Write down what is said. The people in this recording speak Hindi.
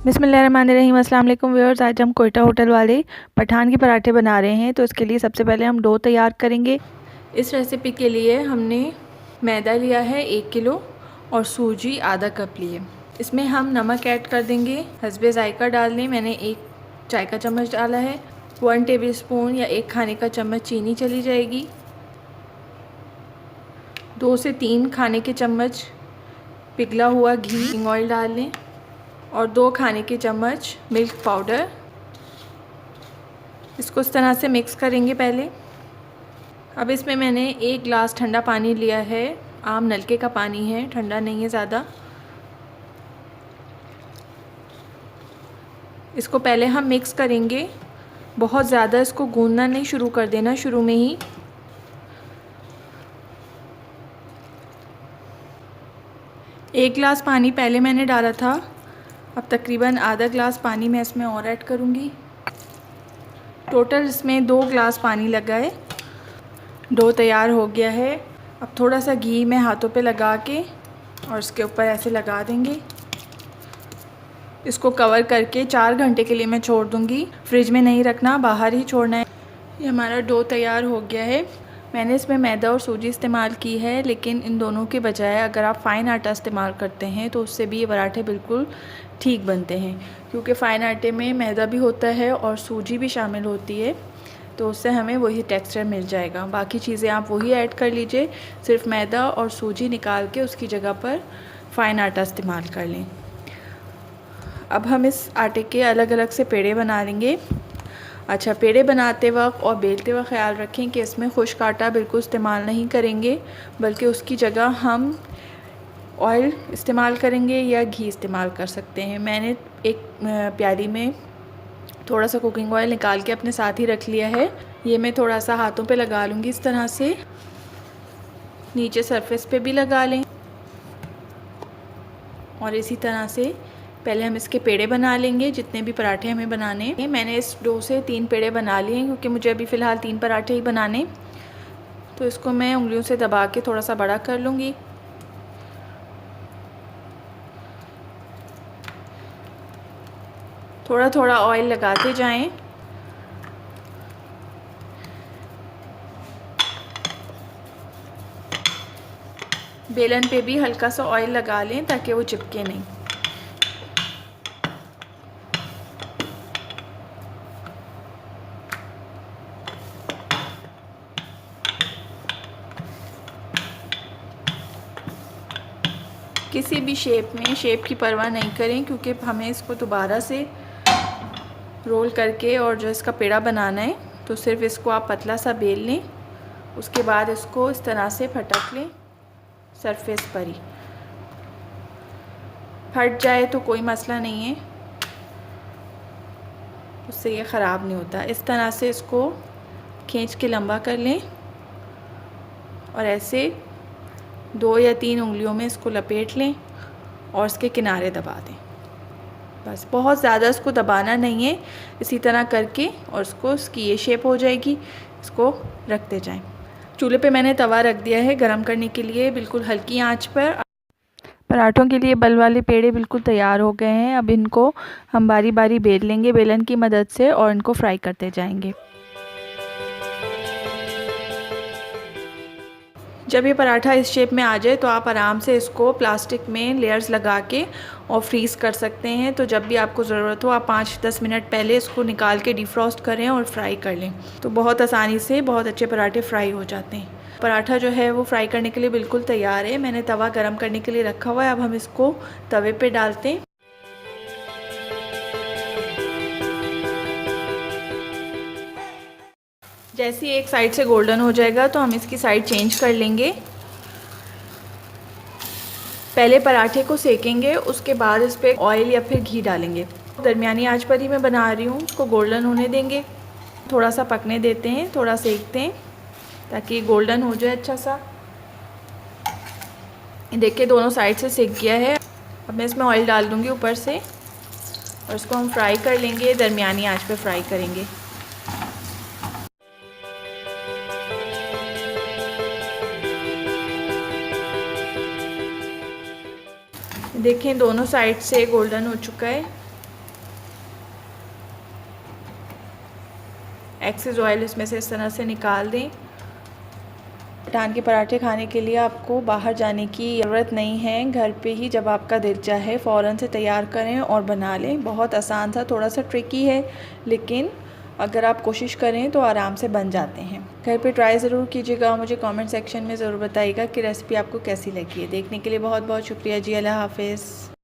बिस्मिल्लाहिर्रहमानिर्रहीम। अस्सलाम वालेकुम व्यूअर्स। आज हम कोयटा होटल वाले पठान के पराठे बना रहे हैं। तो इसके लिए सबसे पहले हम डो तैयार करेंगे। इस रेसिपी के लिए हमने मैदा लिया है 1 किलो और सूजी आधा कप लिए। इसमें हम नमक ऐड कर देंगे, हस्बे ज़ायका डाल दें। मैंने 1 चाय का चम्मच डाला है। 1 टेबलस्पून या 1 खाने का चम्मच चीनी चली जाएगी। 2 से 3 खाने के चम्मच पिघला हुआ घी ऑयल डाल लें और 2 खाने के चम्मच मिल्क पाउडर। इसको इस तरह से मिक्स करेंगे पहले। अब इसमें मैंने 1 गिलास ठंडा पानी लिया है। आम नलके का पानी है, ठंडा नहीं है ज़्यादा। इसको पहले हम मिक्स करेंगे। बहुत ज़्यादा इसको गूंदना नहीं शुरू कर देना शुरू में ही। एक गिलास पानी पहले मैंने डाला था, अब तकरीबन आधा गिलास पानी मैं इसमें और ऐड करूँगी। टोटल इसमें 2 गिलास पानी लगा है। डो तैयार हो गया है। अब थोड़ा सा घी मैं हाथों पे लगा के और इसके ऊपर ऐसे लगा देंगे। इसको कवर करके 4 घंटे के लिए मैं छोड़ दूँगी। फ्रिज में नहीं रखना, बाहर ही छोड़ना है। ये हमारा डो तैयार हो गया है। मैंने इसमें मैदा और सूजी इस्तेमाल की है, लेकिन इन दोनों के बजाय अगर आप फ़ाइन आटा इस्तेमाल करते हैं तो उससे भी ये पराठे बिल्कुल ठीक बनते हैं, क्योंकि फ़ाइन आटे में मैदा भी होता है और सूजी भी शामिल होती है, तो उससे हमें वही टेक्सचर मिल जाएगा। बाकी चीज़ें आप वही ऐड कर लीजिए, सिर्फ मैदा और सूजी निकाल के उसकी जगह पर फ़ाइन आटा इस्तेमाल कर लें। अब हम इस आटे के अलग अलग से पेड़े बना लेंगे। अच्छा, पेड़े बनाते वक्त और बेलते वक्त ख़याल रखें कि इसमें खुश्क आटा बिल्कुल इस्तेमाल नहीं करेंगे, बल्कि उसकी जगह हम ऑयल इस्तेमाल करेंगे या घी इस्तेमाल कर सकते हैं। मैंने एक प्याली में थोड़ा सा कुकिंग ऑयल निकाल के अपने साथ ही रख लिया है। ये मैं थोड़ा सा हाथों पे लगा लूँगी इस तरह से, नीचे सरफेस पे भी लगा लें। और इसी तरह से पहले हम इसके पेड़े बना लेंगे, जितने भी पराठे हमें बनाने हैं। मैंने इस डो से 3 पेड़े बना लिए हैं, क्योंकि मुझे अभी फ़िलहाल 3 पराठे ही बनाने। तो इसको मैं उंगलियों से दबा के थोड़ा सा बड़ा कर लूँगी। थोड़ा थोड़ा ऑयल लगाते जाएं। बेलन पे भी हल्का सा ऑयल लगा लें ताकि वो चिपके नहीं। किसी भी शेप की परवाह नहीं करें, क्योंकि हमें इसको दोबारा से रोल करके और जो इसका पेड़ा बनाना है, तो सिर्फ इसको आप पतला सा बेल लें। उसके बाद इसको इस तरह से फटक लें सरफेस पर ही। फट जाए तो कोई मसला नहीं है, उससे ये ख़राब नहीं होता। इस तरह से इसको खींच के लंबा कर लें और ऐसे 2 या 3 उंगलियों में इसको लपेट लें और इसके किनारे दबा दें। बस बहुत ज़्यादा इसको दबाना नहीं है, इसी तरह करके और इसकी ये शेप हो जाएगी। इसको रखते जाएं। चूल्हे पे मैंने तवा रख दिया है गरम करने के लिए, बिल्कुल हल्की आंच पर। पराठों के लिए बल वाले पेड़े बिल्कुल तैयार हो गए हैं। अब इनको हम बारी बारी बेल लेंगे बेलन की मदद से और इनको फ्राई करते जाएंगे। जब ये पराठा इस शेप में आ जाए तो आप आराम से इसको प्लास्टिक में लेयर्स लगा के और फ्रीज़ कर सकते हैं। तो जब भी आपको ज़रूरत हो आप 5-10 मिनट पहले इसको निकाल के डिफ्रॉस्ट करें और फ्राई कर लें, तो बहुत आसानी से बहुत अच्छे पराठे फ्राई हो जाते हैं। पराठा जो है वो फ्राई करने के लिए बिल्कुल तैयार है। मैंने तवा गरम करने के लिए रखा हुआ है। अब हम इसको तवे पर डालते हैं। जैसे एक साइड से गोल्डन हो जाएगा तो हम इसकी साइड चेंज कर लेंगे। पहले पराठे को सेकेंगे, उसके बाद इस पर ऑयल या फिर घी डालेंगे। दरमियानी आंच पर ही मैं बना रही हूँ। इसको गोल्डन होने देंगे, थोड़ा सा पकने देते हैं, थोड़ा सेकते हैं ताकि गोल्डन हो जाए अच्छा सा। देखिए दोनों साइड से सेक गया है। अब मैं इसमें ऑयल डाल दूँगी ऊपर से और इसको हम फ्राई कर लेंगे। दरमियानी आंच पर फ्राई करेंगे। देखें दोनों साइड से गोल्डन हो चुका है। एक्सेस ऑयल इसमें से इस तरह से निकाल दें। मठान के पराठे खाने के लिए आपको बाहर जाने की ज़रूरत नहीं है। घर पे ही जब आपका दिल चाहे फ़ौरन से तैयार करें और बना लें। बहुत आसान था, थोड़ा सा ट्रिकी है, लेकिन अगर आप कोशिश करें तो आराम से बन जाते हैं। घर पे ट्राई ज़रूर कीजिएगा। मुझे कमेंट सेक्शन में ज़रूर बताइएगा कि रेसिपी आपको कैसी लगी है। देखने के लिए बहुत बहुत शुक्रिया जी। अल्लाह हाफ़िज़।